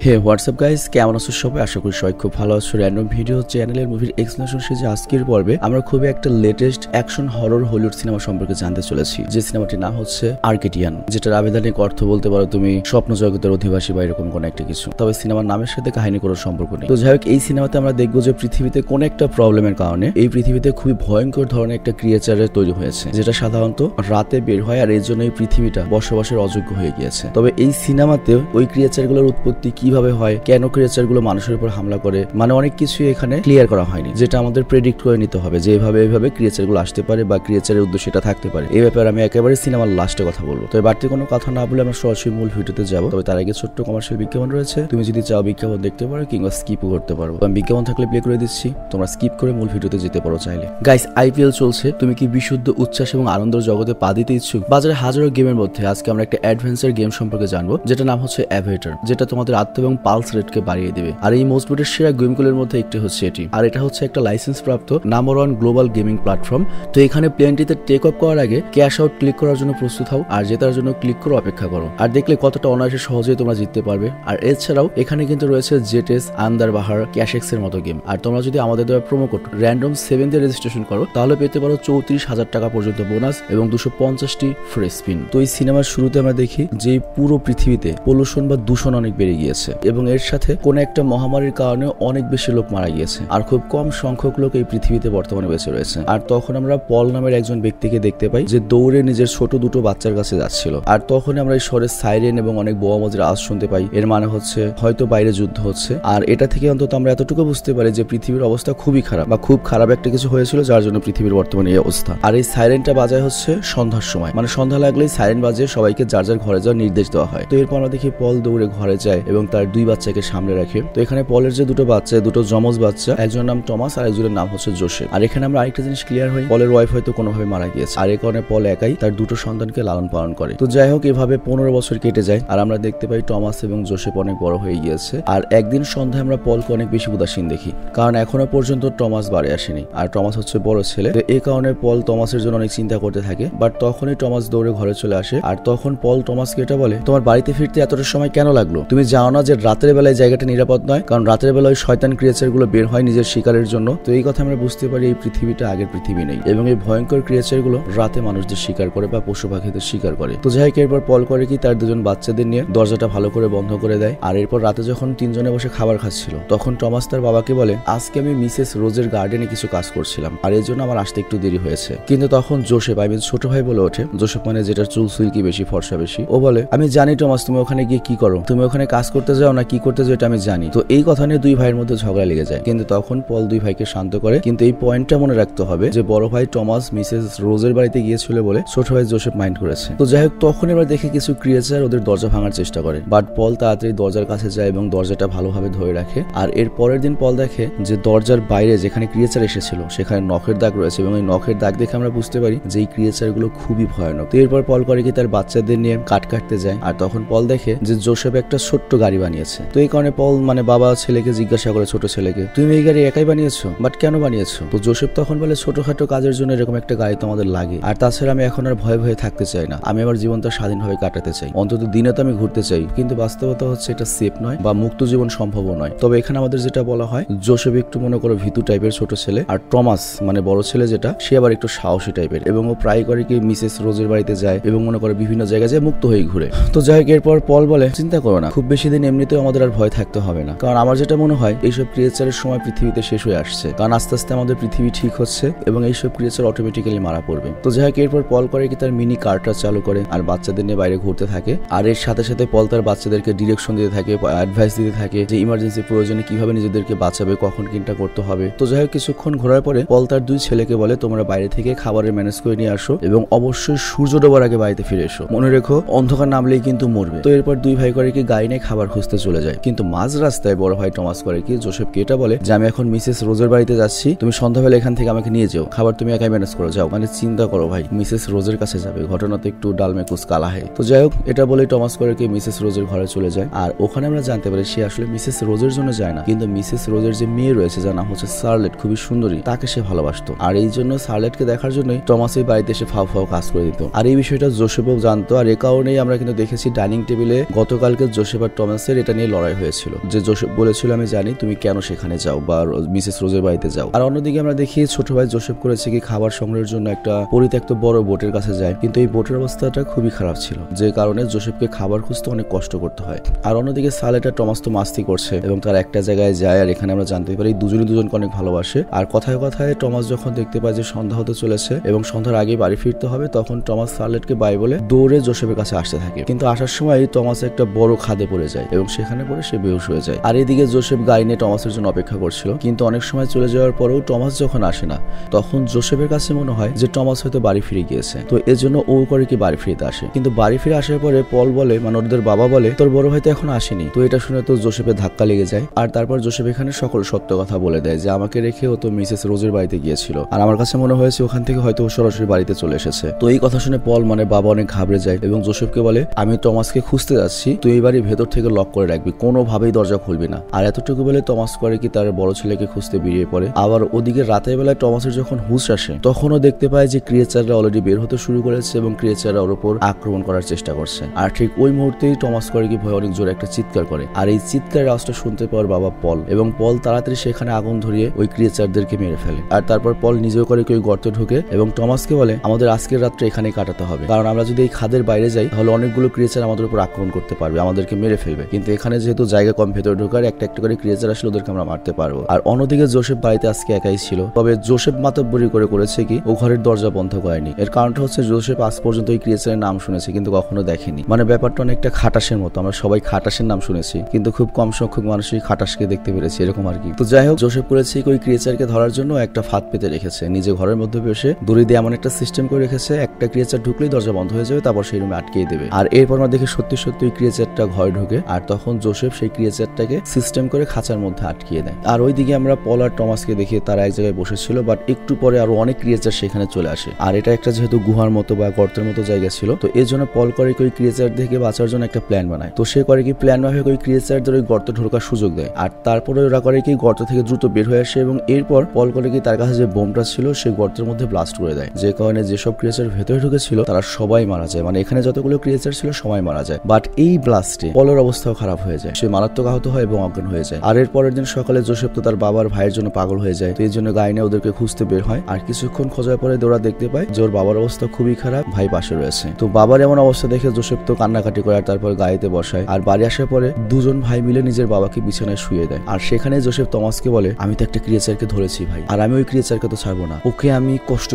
হে WhatsApp guys, কেমন আছো সবাই? আশা করি সবাই খুব ভালো আছো। র্যান্ডম ভিডিও চ্যানেলের মুভির এক্সপ্লেনেশন সিরিজে আজকের পর্বে আমরা খুবই একটা latest action horror Hollywood cinema সম্পর্কে জানতে চলেছি, যে সিনেমাটির নাম হচ্ছে আর্কেডিয়ান, যেটার আবেদনিক অর্থ বলতে পারো তুমি স্বপ্ন জগতের অধিবাসী বা এরকম কোন একটা কিছু। তবে সিনেমার নামের সাথে কাহিনী কোনো সম্পর্ক নেই। তো যাই হোক, এই সিনেমাতে আমরা দেখবো যে পৃথিবীতে কোন একটা প্রবলেমের কারণে এই পৃথিবীতে খুবই ভয়ঙ্কর ধরনের একটা ক্রিয়েচারের তৈরি হয়েছে, যেটা সাধারণত রাতে বের হয়, আর এর জন্য এই পৃথিবীটা বসবাসের অযোগ্য হয়ে গিয়েছে। তবে এই সিনেমাতে ওই ক্রিয়েচারগুলোর উৎপত্তি কিভাবে হয়, কেন ক্রিয়েচার গুলো মানুষের উপর হামলা করে, মানে অনেক কিছু এখানে ক্লিয়ার করা হয়নি, যেটা আমাদের প্রেডিক্ট করে নিতে হবে যে এইভাবে ক্রিয়েচার গুলো আসতে পারে বা ক্রিয়েচারের উদ্দেশ্য এটা থাকতে পারে। এই ব্যাপারে আমি একেবারে সিনেমার লাস্টে কথা বলবো। তবে বাড়তি কোনো কথা না বলে আমরা সরাসরি মূল ভিডিওতে যাবো। তবে তার আগে ছোট্ট কমার্শিয়াল বিজ্ঞাপন রয়েছে, তুমি যদি চাও বিজ্ঞাপন দেখতে পারো কিংবা স্কিপও করতে পারো। আমি বিজ্ঞাপন থাকলে প্লে করে দিচ্ছি, তোমরা স্কিপ করে মূল ভিডিওতে যেতে পারো চাইলে। গাইস, আইপিএল চলছে, তুমি কি বিশুদ্ধ উচ্ছ্বাস এবং আনন্দের জগতে পা দিতে ইচ্ছুক? বাজারে হাজারো গেমের মধ্যে আজকে আমরা একটা অ্যাডভেঞ্চার গেম সম্পর্কে জানবো, যেটা নাম হচ্ছে অ্যাভেটার, যেটা তোমাদের আত্ম এবং পালস রেটকে বাড়িয়ে দেবে। আর এই মোস্ট ভোটেড সেরা গেমগুলোর মধ্যে একটি হচ্ছে এটি, আর এটা হচ্ছে একটা লাইসেন্স প্রাপ্ত নাম্বার 1 গ্লোবাল গেমিং প্ল্যাটফর্ম। তো এখানে প্লেনটিতে টেক অফ করার আগে ক্যাশ আউট ক্লিক করার জন্য প্রস্তুত হও, আর জেতার জন্য ক্লিক করে অপেক্ষা করো, আর দেখলে কতটা অনায়াসে সহজেই তোমরা জিততে পারবে। আর এছাড়াও এখানে কিন্তু রয়েছে জেটেস, আন্দার বাহার, ক্যাশেক্স এর মতো গেম। আর তোমরা যদি আমাদের দেওয়া প্রোমো কোড random7 দিয়ে রেজিস্ট্রেশন করো, তাহলে পেতে পারো 34,000 টাকা পর্যন্ত বোনাস এবং 250টি ফ্রি স্পিন। তো এই সিনেমার শুরুতে আমরা দেখি যে পুরো পৃথিবীতে পলিউশন বা দূষণ অনেক বেড়ে গিয়েছে, এবং এর সাথে কোন একটা মহামারীর কারণে অনেক বেশি লোক মারা গিয়েছে, আর খুব কম সংখ্যক লোক এই পৃথিবীতে বর্তমানে বেঁচে রয়েছে। আর তখন আমরা পল নামের একজন ব্যক্তিকে দেখতে পাই, যে দৌড়ে নিজের ছোট দুটো বাচ্চার কাছে যাচ্ছিল। আর তখন আমরা এই শহরের সাইরেন এবং অনেক বোমাবাজির আওয়াজ শুনতে পাই। এর মানে হচ্ছে হয়তো বাইরে যুদ্ধ হচ্ছে। আর এটা থেকে অন্তত আমরা এতটুকু বুঝতে পারি যে পৃথিবীর অবস্থা খুবই খারাপ, বা খুব খারাপ একটা কিছু হয়েছিল, যার জন্য পৃথিবীর বর্তমানে এই অবস্থা। আর এই সাইরেনটা বাজায় হচ্ছে সন্ধ্যার সময়, মানে সন্ধ্যা লাগলেই সাইরেন বাজে, সবাইকে যার যার ঘরে যাওয়ার নির্দেশ দেওয়া হয়। তো এরপর আমরা দেখি পল দৌড়ে ঘরে যায় এবং তার 2 বাচ্চাকে সামনে রাখে। তো এখানে পলের যে দুটো বাচ্চা, দুটো যমজ বাচ্চা, একজনের নাম টমাস আর একজনের নাম হচ্ছে জোসেফ। আর এখানে আমরা আরেকটা জিনিস ক্লিয়ার হই, পলের ওয়াইফ হয়তো কোনোভাবে মারা গিয়েছে, আর এই কারণে পল একাই তার দুটো সন্তানকে লালন পালন করে। তো যাই হোক, এভাবে 15 বছর কেটে যায়, আর আমরা দেখতে পাই টমাস এবং জোসেফ অনেক বড় হয়ে গিয়েছে। আর একদিন সন্ধ্যায় আমরা পলকে অনেক বেশি উদাসীন দেখি, কারণ এখনো পর্যন্ত টমাস বাড়ি আসেনি, আর টমাস হচ্ছে বড় ছেলে। তো এই কারণে পল টমাসের জন্য অনেক চিন্তা করতে থাকে। বাট তখনই টমাস দৌড়ে ঘরে চলে আসে, আর তখন পল টমাসকে এটা বলে, তোমার বাড়িতে ফিরতে এতটা সময় কেন লাগলো? তুমি জানো না যে রাতের বেলায় জায়গাটা নিরাপদ নয়? কারণ রাতের বেলায় শয়তান ক্রিয়েচার গুলো বের হয় নিজের শিকারের জন্য। তো এই কথা আমরা বুঝতে পারি এই পৃথিবীটা আগের পৃথিবী নেই, এবং এই ভয়ঙ্কর ক্রিয়েচার গুলো রাতে মানুষদের শিকার করে বা পশু পাখিদের শিকার করে। তো যাই হোক, এরপর পল করে কি তার দুজন বাচ্চাদের নিয়ে দরজাটা ভালো করে বন্ধ করে দেয়। আর এরপর রাতে যখন তিনজনে বসে খাবার খাচ্ছিল, তখন টমাস তার বাবাকে বলে, আজকে আমি মিসেস রোজের গার্ডেনে কিছু কাজ করছিলাম, আর এর জন্য আমার আসতে একটু দেরি হয়েছে। কিন্তু তখন জোসেফ, ছোট ভাই বলে ওঠে, জোসেফ মানে যেটা চুল সুলকি বেশি, ফর্সা বেশি, ও বলে, আমি জানি টমাস তুমি ওখানে গিয়ে কি করো, তুমি ওখানে কাজ করতে যাও না কি করতে যাও এটা আমি জানি। তো এই কথা নিয়ে 2 ভাইয়ের মধ্যে ঝগড়া লেগে যায়, কিন্তু তখন পল 2 ভাইকে শান্ত করে। কিন্তু এই পয়েন্টটা মনে রাখতে হবে যে বড় ভাই টমাস মিসেস রোজের বাড়িতে গিয়েছিল বলে ছোট ভাই জোসেফ মাইন্ড করেছে। তো যাই হোক, তখন এবার দেখে কিছু ক্রিয়েচার ওদের দরজা ভাঙার চেষ্টা করে, বাট পল তাড়াতাড়ি দরজার কাছে যায় এবং দরজাটা ভালোভাবে ধরে রাখে। আর এর পরের দিন পল দেখে যে দরজার বাইরে যেখানে ক্রিয়েচার এসেছিল সেখানে নখের দাগ রয়েছে, এবং এই নখের দাগ দেখে আমরা বুঝতে পারি যে এই ক্রিয়েচার গুলো খুবই ভয়ানক। তো এরপর পল করে কি তার বাচ্চাদের নিয়ে কাটতে যায়, আর তখন পল দেখে যে জোসেফ একটা ছোট্ট গাড়ি বানিয়েছে। তো এই কারণে পল বাবা ছেলেকে জিজ্ঞাসা করে, ছোট ছেলেকে, তুমি এই গাড়ি একাই বানিয়েছো, বাট কেন বানিয়েছো? তো জোসেফ তখন বলে, ছোটখাটো কাজের জন্য এরকম একটা গাড়ি তো আমাদের লাগে, আর তাছাড়া আমি এখন আর ভয়ে ভয়ে থাকতে চাই না, আমি আমার জীবনটা স্বাধীনভাবে কাটাতে চাই, অন্তত দিনে তো আমি ঘুরতে চাই, কিন্তু বাস্তবতা হচ্ছে এটা সেফ নয় বা মুক্ত জীবন সম্ভবও নয়। তবে এখানে আমাদের যেটা বলা হয়, জোসেফ একটু মনে করো ভীতু টাইপের ছোট ছেলে, আর টমাস বড় ছেলে যেটা, সে আবার একটু সাহসী টাইপের, এবং ও প্রায় করে কি মিসেস রোজের বাড়িতে যায় এবং মনে করে বিভিন্ন জায়গায় যায় মুক্ত হয়ে ঘুরে। তো যাই হোক, এরপর পল বলে, চিন্তা করো না, খুব বেশি দিন এমনিতেও আমাদের আর ভয় থাকতে হবে না, কারণ আমার যেটা মনে হয় এইসব ক্রিয়েচারের সময় পৃথিবীতে শেষ হয়ে আসছে, কারণ আস্তে আস্তে আমাদের পৃথিবী ঠিক হচ্ছে এবং এইসব ক্রিয়েচার অটোমেটিক্যালি মারা পড়বে। তো যাই হোক, এরপর পল করে কি তার মিনি কারটা চালু করে আর বাচ্চাদের নিয়ে বাইরে ঘুরতে থাকে, আর এর সাথে সাথে পল তার বাচ্চাদেরকে ডিরেকশন দিতে থাকে, অ্যাডভাইস দিতে থাকে যে ইমার্জেন্সি প্রয়োজনে কিভাবে নিজেদেরকে বাঁচাবে, কখন কিনটা করতে হবে। তো যাই হোক, কিছুক্ষণ ঘোরার পরে পল তার 2 ছেলেকে বলে, তোমরা বাইরে থেকে খাবারের ম্যানেজ করে নিয়ে আসো এবং অবশ্যই সূর্য ডোবার আগে বাড়িতে ফিরে এসো, মনে রেখো অন্ধকার নামলেই কিন্তু মরবে। তো এরপর 2 ভাই করে কি গাড়ি নিয়ে খাবার খুঁজতে চলে যায়, কিন্তু মাঝ রাস্তায় বড় ভাই টমাস করে কি জোসেফকে এটা বলে যে আমি এখন মিসেস রোজের বাড়িতে যাচ্ছি, তুমি সন্ধ্যাবেলা এখান থেকে আমাকে নিয়ে যাও, খাবার তুমি একাই ম্যানেজ করো, যাও। চিন্তা করো ভাই, মিসেস রোজের কাছে যাবে, ঘটনা তো একটু ডালমে কুচ কালা হয়। তো যাই হোক, এটা বলে টমাস করে কি মিসেস রোজের ঘরে চলে যায়, আর ওখানে আমরা জানতে পারি সে আসলে মিসেস রোজের জন্য যায় না, কিন্তু মিসেস রোজের যে মেয়ে রয়েছে যার নাম হচ্ছে শার্লেট, খুবই সুন্দরী, তাকে সে ভালোবাসতো, আর এই জন্য শার্লেটকে দেখার জন্যই টমাস এই বাড়িতে এসে ফাও কাজ করে দিত। আর এই বিষয়টা জোসেফও জানতো, আর এ কারণেই আমরা কিন্তু দেখেছি ডাইনিং টেবিলে গতকালকে জোসেফ আর টমাসের জোসেফের এটা নিয়ে লড়াই হয়েছিল, যে জোসেফ বলেছিল আমি জানি তুমি কেন সেখানে যাও বা মিসেস রোজের বাড়িতে যাও। আর অন্যদিকে আমরা দেখি ছোট ভাই জোসেফ করেছে কি খাবার সংগ্রহের জন্য একটা পরিত্যক্ত বড় বোটের কাছে যায়, কিন্তু এই বোটের অবস্থাটা খুবই খারাপ ছিল, যে কারণে জোসেফকে খাবার খুঁজতে অনেক কষ্ট করতে হয়। আর অন্যদিকে সালেটা টমাস তো মাস্তি করছে এবং তার একটা জায়গায় যায়, আর এখানে আমরা জানতে পারি দুজনকে অনেক ভালোবাসে। আর কথায় কথায় টমাস যখন দেখতে পায় যে সন্ধ্যা হতে চলেছে এবং সন্ধ্যার আগে বাড়ি ফিরতে হবে, তখন টমাস সালেটকে বাই বলে দৌড়ে জোসেফের কাছে আসতে থাকে। কিন্তু আসার সময় টমাস একটা বড় খাদে পড়ে যায় এবং সেখানে পড়ে সে বেহুশ হয়ে যায়। আর এদিকে জোসেফ গাড়ি নিয়ে টমাসের জন্য অপেক্ষা করছিল, কিন্তু অনেক সময় চলে যাওয়ার পরেও টমাস যখন আসে না, তখন জোসেফের কাছে মনে হয় যে টমাস হয়তো বাড়ি ফিরে গিয়েছে, তো এর জন্য ও করে কি বাড়ি ফিরতে আসে। কিন্তু বাড়ি ফিরে আসার পরে পল বলে, মানে ওদের বাবা বলে, তোর বড় ভাই তো এখন আসেনি। তো এটা শুনে তো জোসেফের ধাক্কা লেগে যায়। আর তারপর জোসেফ এখানে সকল সত্য কথা বলে দেয় যে আমাকে রেখে ও তো মিসেস রোজের বাড়িতে গিয়েছিল, আর আমার কাছে মনে হয়েছে ওখান থেকে হয়তো ও সরাসরি বাড়িতে চলে এসেছে। তো এই কথা শুনে পল মানে বাবা অনেক ঘাবড়ে যায় এবং জোসেফকে বলে আমি টমাসকে খুঁজতে যাচ্ছি, তুই এই বাড়ির ভেতর থেকে লক করে রাখবি, কোনোভাবেই দরজা খুলবি না। আর এতটুকু বলে টমাস করে কি তার বড় ছেলেকে খুঁজতে বেরিয়ে পড়ে। আবার ওদিকে রাতের বেলায় টমাসের যখন হুঁশ আসে, তখনও দেখতে পায় যে ক্রিয়েচাররা অলরেডি বের হতে শুরু করেছে এবং ক্রিয়েচাররা ওর উপর আক্রমণ করার চেষ্টা করছে। আর ঠিক ওই মুহূর্তেই টমাস করে কি ভয় অনেক জোরে একটা চিৎকার করে, আর এই চিৎকারের আওয়াজটা শুনতে পাওয়ার বাবা পল, এবং পল তাড়াতাড়ি সেখানে আগুন ধরিয়ে ওই ক্রিয়েচারদেরকে মেরে ফেলে। আর তারপর পল নিজেও করে ওই গর্তে ঢুকে এবং টমাসকে বলে আমাদের আজকের রাতটা এখানেই কাটাতে হবে, কারণ আমরা যদি এই খাদের বাইরে যাই তাহলে অনেকগুলো ক্রিয়েচার আমাদের উপর আক্রমণ করতে পারবে, আমাদেরকে মেরে ফেলবে, কিন্তু এখানে যেহেতু জায়গা কম ভেতরে ঢোকার একটা একটা করে ক্রিয়েচার আসলে ওদেরকে আমরা মারতে পারবো। আর অন্যদিকে জোসেফ বাড়িতে আজকে একাই ছিল, তবে জোসেফ মাতব্বরি করেছে কি ও ঘরের দরজা বন্ধ করেনি। এর কারণটা হচ্ছে জোসেফ আজ পর্যন্ত এই ক্রিয়েচারের নাম শুনেছে কিন্তু কখনো দেখেনি, মানে ব্যাপারটা অনেকটা খাটাসের মতো, আমরা সবাই খাটাসের নাম শুনেছি কিন্তু খুব কম সংখ্যক মানুষই খাটাসকে দেখতে পেরেছি, এরকম আর কি। তো যাই হোক, জোসেফ করেছে ওই ক্রিয়েচারকে ধরার জন্য একটা ফাঁদ পেতে রেখেছে, নিজে ঘরের মধ্যে বসে দড়ি দিয়ে এমন একটা সিস্টেম করে রেখেছে একটা ক্রিয়েচার ঢুকলেই দরজা বন্ধ হয়ে যাবে, তারপর সেই রুমে আটকে দেবে। আর এরপর আমরা দেখি সত্যি সত্যি ওই ক্রিয়েচারটা ঘরে ঢুকে, আর তখন জোসেফ সেই ক্রিয়েচারটাকে সিস্টেম করে খাঁচার মধ্যে আটকিয়ে দেয়। আর ওইদিকে আমরা পল আর টমাসকে দেখি তারা এক জায়গায় বসেছিল, বাট একটু পরে আরো অনেক ক্রিয়েচার সেখানে চলে আসে। আর এটা একটা যেহেতু গুহার মতো বা গর্তের মতো জায়গা ছিল, তো এর জন্য পল করে ওই ক্রিয়েচার থেকে বাঁচার জন্য একটা প্ল্যান বানায়। তো সে করে কি প্ল্যান ভাবে ওই ক্রিয়েচারদের ওই গর্তে ঢোকার সুযোগ দেয়, আর তারপরে ওরা করে কি গর্ত থেকে দ্রুত বের হয়ে আসে এবং এরপর পল করে কি তার কাছে যে বোমটা ছিল সেই গর্তের মধ্যে ব্লাস্ট করে দেয়, যে কারণে যেসব ক্রিয়েচার ভেতরে ঢুকেছিল তারা সবাই মারা যায়, মানে এখানে যতগুলো ক্রিয়েচার ছিল সবাই মারা যায়। বাট এই ব্লাস্টে পলের অবস্থাও খারাপ হয়ে যায়, সে মারাত্মক আহত হয় এবং অজ্ঞান হয়ে যায়। আর এর পরের দিন সকালে জোসেফ তো তার বাবার ভাইয়ের জন্য পাগল হয়ে যায়, তো এই জন্য গাড়ি নিয়ে ওদেরকে খুঁজতে বের হয়। আর কিছুক্ষণ খোঁজার পরে ওরা দেখতে পায় যে ওর বাবার অবস্থা খুবই খারাপ, ভাই পাশে রয়েছে। তো বাবার এমন অবস্থা দেখে জোসেফ তো কান্নাকাটি করে আর তারপর গাড়িতে বসায়। আর বাড়ি আসার পরে দুজন ভাই মিলে নিজের বাবাকে বিছানায় শুয়ে দেয়। আর সেখানে জোসেফ টমাসকে বলে আমি তো একটা ক্রিয়েচারকে ধরেছি ভাই, আর আমি ওই ক্রিয়েচারকে তো ছাড়বো না, ওকে আমি কষ্ট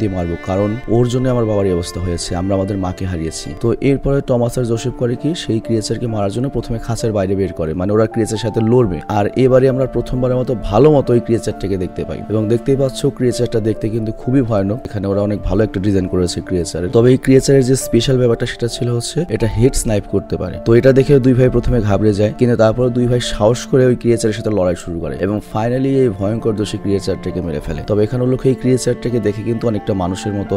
দিয়ে মারবো, কারণ ওর জন্য আমার বাবার এই অবস্থা হয়েছে, আমরা আমাদের মাকে হারিয়েছি। তো এরপরে টমাস আর জোসেফ করে কি সেই ক্রিয়েচারকে মারার জন্য প্রথমে খাঁচার বাইরে বের করে, মানে ওরা ক্রিয়েচারের সাথে লড়বে। আর এবারে আমরা প্রথমবারের মতো ভালো মতো ওই ক্রিয়েচারটাকে দেখতে পাই, এবং দেখতেই পাচ্ছ ক্রিয়েচারটা দেখতে কিন্তু খুবই ভয়ানক। এখানে ওরা অনেক ভালো একটা ডিজাইন করেছে ক্রিয়েচারের। তবে এই ক্রিয়েচারের যে স্পেশাল ব্যাপারটা সেটা ছিল হচ্ছে এটা হেড স্নাইপ করতে পারে। তো এটা দেখে দুই ভাই প্রথমে ঘাবড়ে যায়, কিন্তু তারপর দুই ভাই সাহস করে ওই ক্রিয়েচারের সাথে লড়াই শুরু করে এবং ফাইনালি এই ভয়ঙ্কর দোষী ক্রিয়েচারটাকে মেরে ফেলে। তবে এখানে লোক এই ক্রিয়েচারটাকে দেখে কিন্তু অনেকটা মানুষের মতো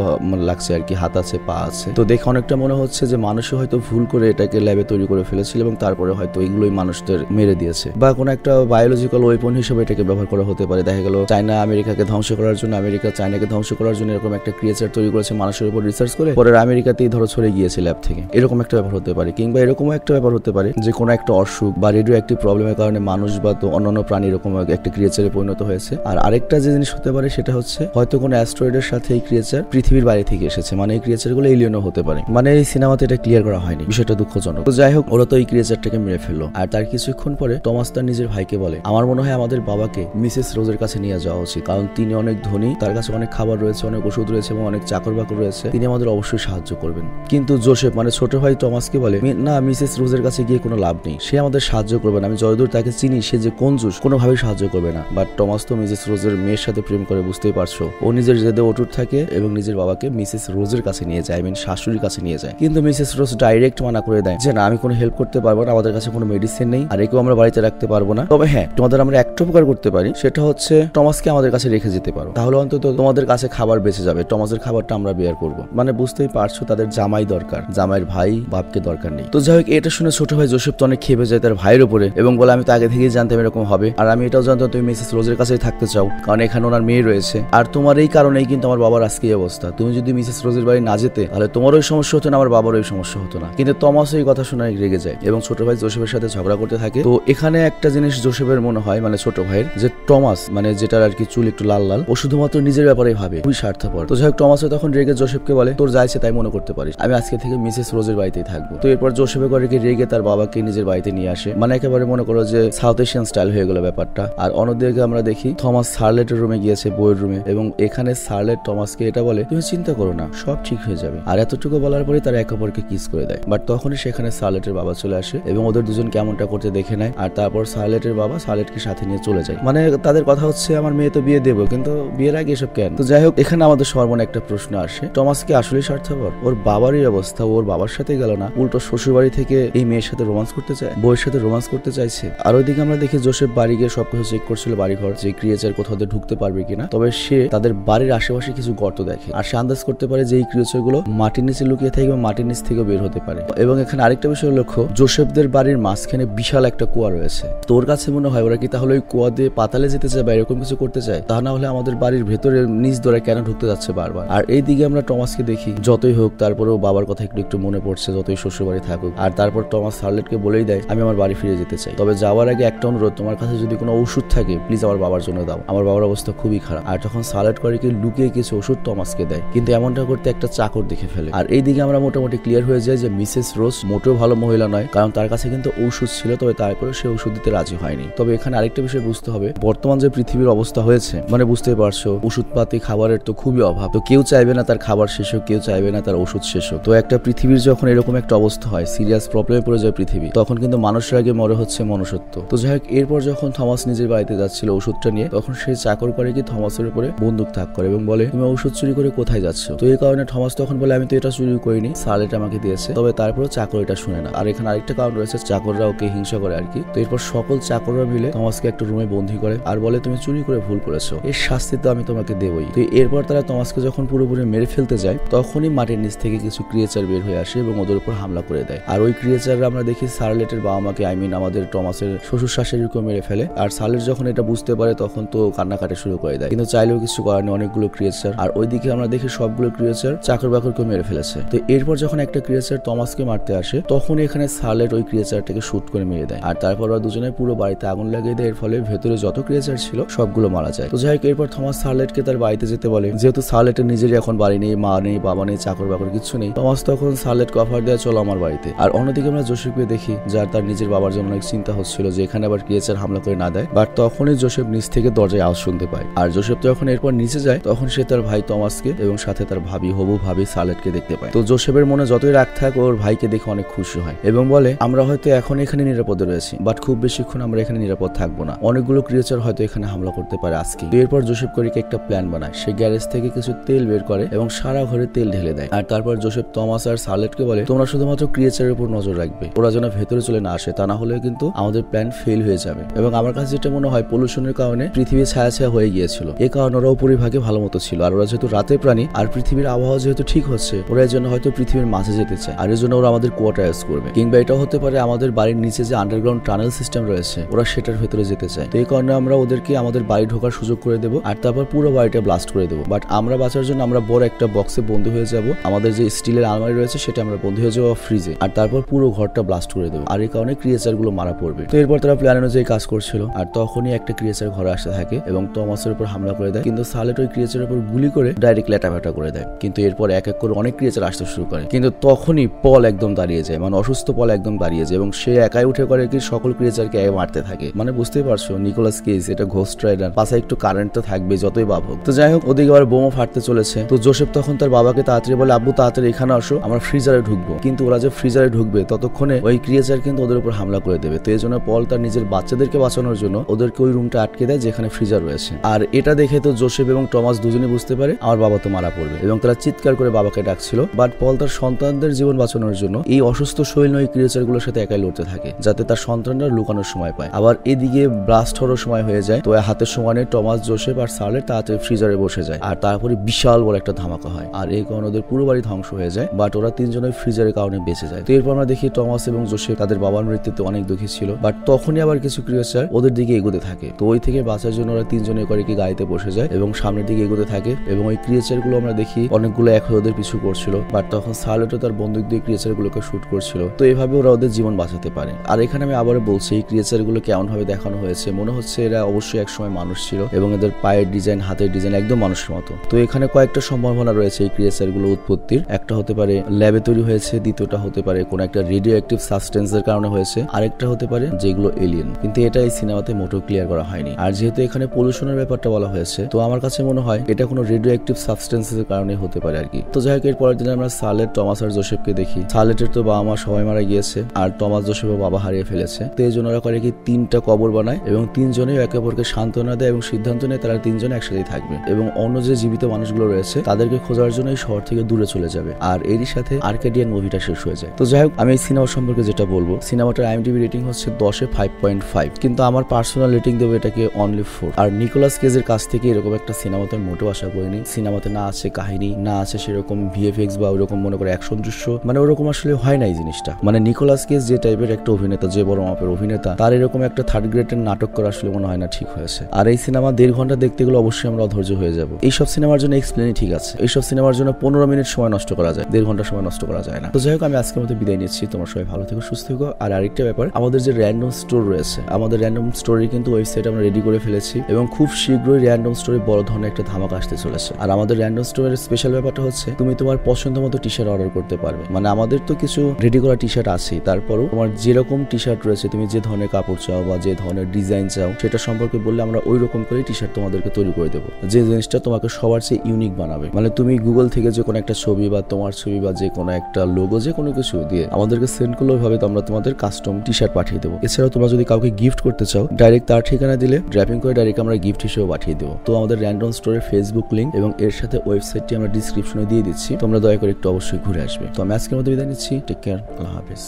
লাগছে আর কি, হাত আছে পা আছে, তো দেখে অনেকটা মনে হচ্ছে যে মানুষও হয়তো ভুল করে এটাকে ল্যাবে তৈরি করে ফেলেছিল এবং তারপরে হয়তো এগুলোই মানুষদের মেরে দিয়েছে, বা কোনো একটা বায়োলজিক্যাল ওয়েপন হিসেবে এটাকে ব্যবহার করা হতে পারে। দেখা গেল চায়না আমেরিকাকে ধ্বংস করার জন্য, আমেরিকা চায়নাকে ধ্বংস করার জন্য এরকম একটা ক্রিয়েচার তৈরি করেছে মানুষের উপর রিসার্চ করে, পরে আমেরিকাতেই ধরো ছড়ে গিয়েছে ল্যাব থেকে, এরকম একটা ব্যাপার হতে পারে। কিংবা এরকমও একটা ব্যাপার হতে পারে যে কোনো একটা অসুখ বা রেডিও অ্যাক্টিভ প্রবলেমের কারণে মানুষ বা তো অন্যান্য প্রাণী এরকম একটা ক্রিয়েচারে পরিণত হয়েছে। আর আরেকটা যে জিনিস হতে পারে সেটা হচ্ছে হয়তো কোনো অ্যাস্ট্রয়েডের সাথে এই ক্রিয়েচার পৃথিবীর বাইরে থেকে এসেছে, মানে এই ক্রিয়েচার গুলো এলিয়েনও হতে পারে। মানে এই সিনেমাতে এটা ক্লিয়ার করা হয়নি, বিষয়টা দুঃখজনক। তো যাই হোক, ওরা তো এই ক্রিয়েচারটাকে মেরে ফেললো। আর তার কিছুক্ষণ পরে টমাস তার নিজের ভাইকে বলে আমার মনে হয় আমাদের বাবাকে মিসেস রোজের কাছে নিয়ে যাওয়া উচিত, কারণ তিনি অনেক ধনী, তার কাছে অনেক খাবার রয়েছে, অনেক ওষুধ রয়েছে এবং অনেক চাকর বাকর রয়েছে, তিনি আমাদের অবশ্যই সাহায্য করবেন। কিন্তু জোসেফ মানে ছোট ভাই টমাসকে বলে না, মিসেস রোজের কাছে গিয়ে কোনো লাভ নেই, সে আমাদের সাহায্য করবে না, আমি যতদূর তাকে চিনি সে যে কঞ্জুস, কোনোভাবেই সাহায্য করবে না। বাট টমাস তো মিসেস রোজের মেয়ের সাথে প্রেম করে, বুঝতেই পারছো, ও নিজের জেদে অটুট থাকে এবং নিজের বাবাকে মিসেস রোজের কাছে নিয়ে যায়, শাশুড়ির কাছে নিয়ে যায়। কিন্তু মিসেস রোজ ডাইরেক্ট মানা করে দেয় যে না, আমি কোনো হেল্প করতে পারবো না, আমাদের কাছে কোনো মেডিসিন নেই, আর একেও আমরা বাড়িতে রাখতে পারবো না। তবে হ্যাঁ, তোমাদের আমরা একটা উপকার করতে পারি, সেটা হচ্ছে টমাসকে আমাদের কাছে রেখে যেতে পারো, তাহলে অন্তত তোমাদের কাছে খাবার বেঁচে যাবে, টমাসের খাবারটা আমরা বেয়ার করবো। মানে বুঝতেই পারছো তাদের জামাই দরকার, জামাইয়ের ভাই বাপকে দরকার নেই। তো যাই হোক, এটা শুনে ছোট ভাই জোসেফ তো অনেক খেপে যায় তার ভাইয়ের উপরে এবং বলে আমি তো আগে থেকেই জানতাম এরকম হবে, আর আমি এটাও জানতাম তুমি মিসেস রোজের কাছেই থাকতে চাও, কারণ এখানে ওনার মেয়ে রয়েছে, আর তোমার এই কারণেই কিন্তু আমার বাবার আজকে এই অবস্থা। তুমি যদি মিসেস রোজের বাড়ি না যেতে তাহলে তোমার ওই সমস্যা হতো না, আমার বাবার ওই সমস্যা হতো না। কিন্তু টমাস এই কথা শুনে রেগে যায় এবং ছোট ভাই জোসেফের সাথে ঝগড়া করতে থাকে। তো এখানে একটা জিনিস জোসেফের মনে হয়, মানে ছোট ভাইয়ের, যে টমাস মানে যেটার আর কি চুল একটু লাল লাল, ও শুধুমাত্র নিজের ব্যাপারে ভাবে, খুবই স্বার্থপর। তো যাই হোক টমাসও তখন রেগে জোসেফকে বলে, তোর যাইছে তাই মনে করতে পারিস, আমি আজকে থেকে মিসেস রোজের বাড়িতেই থাকবো। তো এরপর জোসেফে করে রেগে তার বাবাকে নিজের বাড়িতে নিয়ে আসে, মানে একেবারে মনে করো যে সাউথ এশিয়ান স্টাইল হয়ে গেল ব্যাপারটা। আর অন্যদিকে আমরা দেখি থমাস সার্লেটের রুমে গিয়েছে, বইয়ের রুমে, এবং এখানে সার্লেট টমাসকে এটা বলে, তুমি চিন্তা করো না, সব ঠিক হয়ে যাবে। আর এতটুকু বলার পরে তারা একে অপরকে কিস করে দেয়। বাট তখনই সেখানে সার্লেটের বাবা চলে আসে এবং ওদের দুজন কেমনটা করতে দেখে নেয়। আর তারপর সার্লেটের বাবা সার্লেটকে সাথে নিয়ে চলে যায়। মানে তাদের কথা হচ্ছে, আমার মেয়ে তো বিয়ে দেবো, কিন্তু বিয়ের আগে এসব কেন? তো যাই হোক এখানে আমাদের সবার মনে একটা প্রশ্ন আসে, টমাস কি আসলেই স্বার্থপর? ওর বাবারই অবস্থা, ওর বাবার সাথে গেল না, উল্টো শ্বশুর বাড়ি থেকে এই মেয়ের সাথে রোমান্স করতে চায়, বউয়ের সাথে রোমান্স করতে চাইছে। আর ওইদিকে আমরা দেখি জোসেফ বাড়ি গিয়ে সবকিছু চেক করছিল, বাড়িঘর, যে ক্রিয়েচার কোথাও ঢুকতে পারবে কিনা। তবে সে তাদের বাড়ির আশেপাশে কিছু গর্ত দেখে, আর সে আন্দাজ করতে পারে যে এই ক্রিয়েচার গুলো মাটির নিচে লুকিয়ে থাকে বা মাটির নিচ থেকে বের হতে পারে। এবং এখানে আরেকটা বিষয় লক্ষ্য, জোসেফদের বাড়ির মাঝখানে বিশাল একটা কুয়া রয়েছে। তোর কাছে মনে হয় ওরা কি তাহলে ওই কুয়া দিয়ে পাতালে যেতে চায় বা এরকম কিছু করতে চায়? তা না হলে আমাদের বাড়ির ভেতরে নিচ ধরে কেন ঢুকতে যাচ্ছে বারবার? আর এই দিকে আমরা টমাসকে দেখি, যতই হোক তারপরেও বাবার কথা একটু একটু মনে পড়ছে, যতই শ্বশুর বাড়ি থাকুক। আর তারপর টমাস সার্লেটকে বলেই দেয়, আমি আমার বাড়ি ফিরে যেতে চাই, তবে যাওয়ার আগে একটা অনুরোধ, তোমার কাছে যদি কোনো ওষুধ থাকে প্লিজ আমার বাবার জন্য দাও, আমার বাবার অবস্থা খুবই খারাপ। আর তখন সার্লেট করে কি লুকিয়ে কিছু ওষুধ টমাসকে দেয়, কিন্তু এমনটা করতে একটা চাকর দেখে ফেলে। আর এই দিকে আমরা মোটামুটি ক্লিয়ার হয়ে যায় যে মিসেস রোজ মোটেও ভালো মহিলা নয়, কারণ তার কাছে কিন্তু ঔষধ ছিল, তবে তারপরে সে ওষুধ দিতে রাজি হয়নি। তবে এখানে আরেকটা বিষয় বুঝতে হবে, বর্তমান যে পৃথিবীর অবস্থা হয়েছে, মানে বুঝতেই পারছো ওষুধপাতি খাবারের তো খুবই অভাব। তো কেউ চাইবে না তার খাবার শেষ হোক, কেউ চাইবে না তার ওষুধ শেষ হোক। তো একটা পৃথিবীর যখন এরকম একটা অবস্থা হয়, সিরিয়াস প্রবলেমে পড়ে যায় পৃথিবী, তখন কিন্তু মানুষের আগে মনে হচ্ছে মনুষ্যত্ব। তো যাই হোক এরপর যখন থমাস নিজের বাড়িতে যাচ্ছিল ওষুধটা নিয়ে, তখন সে চাকর করে কি থমাসের উপরে বন্দুক তাক করে এবং বলে, তুমি ওষুধ চুরি করে কোথায় যাচ্ছ? তো এই কারণে থমাস তখন বলে, আমি তো এটা চুরি করিনি, সার্লেট আমাকে দিয়েছে। তবে তারপরেও চাকর এটা শুনে না। আর এখানে আরেকটা কারণ রয়েছে, চাকররা ওকে হিংসা করে আর কি। তো এরপর সকল চাকররা মিলে থমাসকে একটা রুমে বন্দী করে আর বলে, তুমি চুরি করে ভুল করেছো, এর শাস্তি তো আমি তোমাকে দেবই। তো এরপর তারা থমাসকে যখন পুরোপুরি মেরে ফেলতে যায়, তখনই মাটির নিচ থেকে কিছু ক্রিয়েচার বের হয়ে আসে এবং ওদের উপর হামলা করে দেয়। আর ওই ক্রিয়েচাররা আমরা দেখি সার্লেটের বাবা মাকে, আমাদের টমাসের শ্বশুর শাশুড়িকে মেরে ফেলে। আর সার্লেট যখন এটা বুঝতে পারে তখন তো কান্নাকাটি শুরু করে দেয়, কিন্তু চাইলেও কিছু করার নেই, অনেকগুলো ক্রিয়েচার। আর ওইদিকে আমরা দেখি সবগুলো ক্রিয়েচার চাকর বাকরকে মেরে ফেলেছে। তো এরপর যখন একটা ক্রিয়েচার টমাসকে মারতে আসে, তখন এখানে সার্লেট ওই ক্রিয়েচারটাকে শুট করে মেরে দেয়। আর তারপর ওরা দুজনে পুরো বাড়িতে আগুন লাগিয়ে দেয়, এর ফলে ভেতরে যত ক্রিয়েচার ছিল সবগুলো মারা যায়। তো যাই হোক এরপর থমাস সার্লেটকে তার বাড়িতে যেতে বলে, যেহেতু সার্লেটের নিজেরই এখন বাড়ি নেই, মা নেই, বাবা নেই, চাকর বাকর কিছু নেই। টমাস তখন সার্লেটকে অফার দেয়, চলো আমার বাড়িতে। আর অন্যদিকে আমরা জোসেফকে দেখি, যার তার নিজের বাবার জন্য অনেক চিন্তা হচ্ছিল যে এখানে আবার ক্রিয়েচার হামলা করে না দেয়। বাট তখনই জোসেফ নিচ থেকে দরজায় আওয়াজ শুনতে পায়। আর জোসেফ যখন এরপর নিচে যায়, তখন সে তার ভাই টমাসকে এবং সাথে তার হবু ভাবি সার্লেটকে দেখতে পায়। তো জোসেফের মনে যতই রাগ থাক, ওর ভাইকে দেখে অনেক খুশি হয় এবং বলে, আমরা হয়তো এখন এখানে নিরাপদে রয়েছি, বাট খুব বেশিক্ষণ আমরা এখানে নিরাপদ থাকবো না, অনেকগুলো ক্রিয়েচার হয়তো এখানে হামলা করতে পারে আজকে। এরপর জোসেফ করিকে একটা প্ল্যান বানায়, সে গ্যারেজ থেকে কিছু তেল বের করে এবং সারা ঘরে তেল ঢেলে দেয়। আর তারপর জোসেফ টমাস আর সার্লেটকে বলে, তোমরা শুধুমাত্র ক্রিয়েচারের উপর নজর রাখবে, ওরা যেন ভেতরে চলে না আসে, তা না হলে কিন্তু আমাদের প্ল্যান ফেল হয়ে যাবে। এবং আমার কাছে যেটা মনে হয়, পলিউশনের কারণে পৃথিবী ছায়া ছায়া হয়ে গিয়েছিল, এই কারণে ওরা উপরিভাগে ভালো মতো ছিল। আর ওরা যেহেতু রাতের প্রাণী আর পৃথিবীর আবহাওয়া যেহেতু ঠিক হচ্ছে, ওরা এর জন্য হয়তো পৃথিবীর মাঝে যেতে চায়, আর এর জন্য ওরা আমাদের কোয়ার্টার ইউজ করবে। কিংবা এটা হতে পারে আমাদের বাড়ির নিচে যে আন্ডারগ্রাউন্ড টানেল সিস্টেম রয়েছে, ওরা সেটার ভেতরে যেতে চায়। তো এই কারণে আমরা ওদেরকে আমাদের বাড়ি ঢোকার সুযোগ করে দেবো আর তারপর পুরো বাড়িটা ব্লাস্ট করে দেবো। বাট আমরা বাঁচার জন্য আমরা বড় একটা বক্সে বন্দী হয়ে যাব, আমাদের যে স্টিলের আলমারি রয়েছে সেটা আমরা বন্দী হয়ে যাবো ফ্রিজে, আর তারপর পুরো ঘরটা ব্লাস্ট করে দেবো। আর এই কারণে ক্রিয়েচার গুলো মারা পড়বে। তো এরপর তারা প্ল্যান অনুযায়ী কাজ করছিল, আর তখনই একটা ক্রিয়েচার ঘরে আসতে থাকে এবং টমাসের উপর হামলা করে দেয়। কিন্তু সার্লেট ওই ক্রিয়েচারের উপর গুলি করে ডাইরেক্ট লেটাফেটা করে দেয়। কিন্তু এরপর এক এক করে অনেক ক্রিয়েচার আসতে শুরু করে, কিন্তু তখনই পল একদম দাঁড়িয়ে যায়, মানে অসুস্থ পল একদম দাঁড়িয়ে যায় এবং সে একাই উঠে করে কি সকল ক্রিয়েচারকে মারতে থাকে। মানে বুঝতেই পারছো নিকোলাস কেজ, এটা ঘোস্ট রাইডার, পাশে একটু কারেন্ট তো থাকবে যতই বাপ হোক। তো যাই হোক ওদিকে আবার বোমা ফাটতে চলেছে। তো জোসেফ তখন তার বাবাকে তাড়াতাড়ি বলে, আব্বু তাড়াতাড়ি এখানে আসো, আমরা ফ্রিজারে ঢুকবো। কিন্তু ওরা যে ফ্রিজারে ঢুকবে ততক্ষণে ওই ক্রিয়েচার কিন্তু ওদের উপর হামলা করে দেবে। তো এই জন্য পল তার নিজের বাচ্চাদেরকে বাঁচানোর জন্য ওদেরকে ওই রুমটা আটকে দেয় যেখানে ফ্রিজার রয়েছে। আর এটা দেখে তো জোসেফ এবং টমাস দুজনে বুঝতে পারে আমার বাবা তো মারা পড়বে এবং তারা চিৎকার করে বাবাকে ডাকছিল। বাট পল তার সন্তানদের জীবন বাঁচানোর জন্য এই অসুস্থ শরীর নয় ক্রিয়েচার গুলোর সাথে একাই লড়তে থাকে, যাতে তার সন্তানরা লুকানোর সময় পায়। আবার এদিকে ব্লাস্ট হওয়ার সময় হয়ে যায়। তো হাতের সমানে টমাস, জোসেফ আর সার্লেট তাড়াতাড়ি ফ্রিজারে বসে যায়, আর তারপরে বিশাল বড় একটা ধামাকা হয়। আর এই কারণে ওদের পুরো বাড়ি ধ্বংস হয়ে যায়, বাট ওরা তিনজনের ফ্রিজারের কারণে বেঁচে যায়। তো এরপর আমরা দেখি টমাস এবং জোসেফ তাদের বাবার মৃত্যুতে অনেক দুঃখী ছিল, বাট তখনই আবার কিছু ক্রিয়েচার ওদের দিকে এগোতে থাকে। তো ওই থেকে বাঁচার জন্য ওরা তিনজনে করে কি গাড়িতে বসে যায় এবং সামনের দিকে এগোতে থাকে এবং ওই ক্রিয়েচার গুলো আমরা দেখি অনেকগুলো এক হয়ে ওদের পিছু করছিল। বাট তখন সার্লেটও তার বন্দুক দিয়ে ক্রিয়েচার গুলোকে শুট করছিল। তো এইভাবে ওরা ওদের মানুষের জীবন বাঁচাতে পারে। আর এখানে আমি আবারও বলছি এই ক্রিয়েচার গুলো কেমন ভাবে দেখানো হয়েছে, মনে হচ্ছে এরা অবশ্যই একসময় মানুষ ছিল এবং এদের পায়ের ডিজাইন, হাতের ডিজাইন একদম মানুষের মতো। তো এখানে কয়েকটা সম্ভাবনা রয়েছে এই ক্রিয়েচার গুলো উৎপত্তির। একটা হতে পারে ল্যাবে তৈরি হয়েছে, দ্বিতীয়টা হতে পারে কোনো একটা রেডিও অ্যাক্টিভ সাবস্টেন্সের কারণে হয়েছে, আরেকটা হতে পারে যেগুলো এলিয়েন। কিন্তু এটা এই সিনেমাতে মোটেও ক্লিয়ার করা হয়নি। আর যেহেতু এখানে পলিউশনের ব্যাপারটা বলা হয়েছে, তো আমার কাছে মনে হয় এটা কোনো রেডিও অ্যাক্টিভ সাবস্টেন্সের কারণে হতে পারে আর কি। তো যাই হোক, এর পরের দিন আমরা সালেট, টমাস আর জোসেফকে দেখি। সালেটের তো বাবা মা সবাই মারা গিয়েছে, আর টমাস জোসেফও বাবা হারিয়ে ফেলেছে। তো এই জন্য ওরা করে কি 3টা কবর বানায় এবং 3জনেই একে অপরকে সান্ত্বনা দেয় এবং সিদ্ধান্ত নেয় তারা 3জনে একসাথেই থাকবে এবং অন্য যে জীবিত মানুষগুলো রয়েছে তাদেরকে খোঁজার জন্য এই শহর থেকে দূরে চলে যাবে। আর এরই সাথে আর্কেডিয়ান মুভিটা শেষ হয়ে যায়। তো যাই হোক, আমি এই সিনেমা সম্পর্কে যেটা বলবো, সিনেমাটার IMDb রেটিং হচ্ছে 10-এ 5.5, কিন্তু আমার পার্সোনাল রেটিং দেবো এটাকে অনলি 4। আর নিকোলাস কেজের কাছ থেকে এরকম একটা সিনেমা তো মোটেও আশা করিনি। সিনেমাতে না আছে কাহিনী, না আছে সেরকম VFX বা ওরকম মনে করে অ্যাকশন দৃশ্য, মানে ওরকম আসলে হয় না এই জিনিসটা। মানে নিকোলাস কেজ যে টাইপের একটা অভিনেতা, যে বড় মাপের অভিনেতা, তার এরকম একটা থার্ড গ্রেডের নাটক করা আসলে মনে হয় না ঠিক হয়েছে। আর এই সিনেমা 1.5 ঘন্টা দেখতে গেলে অবশ্যই আমরা অধৈর্য হয়ে যাবো। এইসব সিনেমার জন্য এক্সপ্লেনই ঠিক আছে, এইসব সিনেমার জন্য 15 মিনিট সময় নষ্ট করা যায়, 1.5 ঘন্টা সময় নষ্ট করা যায় না। তো যাই হোক, আমি আজকের মতো বিদায় নিচ্ছি। তোমার সবাই ভালো থেকো, সুস্থ থেকো। আর আরেকটা ব্যাপার, আমাদের যে র্যান্ডম স্টোর রয়েছে, আমাদের র্যান্ডম স্টোরি কিন্তু ওয়েবসাইট আমরা রেডি করে ফেলেছি এবং খুব শীঘ্রই র্যান্ডম স্টোরে বড় ধরনের একটা ধামাকা আসতে চলেছে। আর আমাদের র্যান্ডম স্টোরের স্পেশাল ব্যাপারটা হচ্ছে তুমি তোমার পছন্দ মতো টি-শার্ট অর্ডার করতে পারবে। মানে আমাদের তো কিছু রেডি করা টি-শার্ট আছে, তারপরও তোমার যেরকম টি-শার্ট রয়েছে, তুমি যে ধরনের কাপড় চাও বা যে ধরনের ডিজাইন চাও সেটা সম্পর্কে বললে আমরা ওই রকম করে টি-শার্ট তোমাদেরকে তৈরি করে দেবো, যে জিনিসটা তোমাকে সবার চেয়ে ইউনিক বানাবে। মানে তুমি গুগল থেকে যে কোনো একটা ছবি বা তোমার ছবি বা যে কোনো একটা লোগো, যে কোনো কিছু দিয়ে আমাদেরকে সেন্ড করলে ওইভাবে তো আমরা তোমাদের কাস্টম টি-শার্ট পাঠিয়ে দেবো। এছাড়াও তোমরা যদি কাউকে গিফট করতে চাও, ডাইরেক্ট তার ঠিকানা দিলে ড্র্যাপিং করে ডাইরেক্ট আমরা গিফট হিসেবে পাঠিয়ে দেবো। তো আমাদের র্যান্ডম স্টোরের ফেসবুক লিঙ্ক এবং এর সাথে ওয়েবসাইটটি আমরা ডিসক্রিপশনে দিয়ে দিচ্ছি, তোমরা দয়া করে একটু অবশ্যই ঘুরে আসবে। তো আমি আজকের মধ্যে বিদায় নিচ্ছি। টেক কেয়ার, আল্লাহ হাফেজ।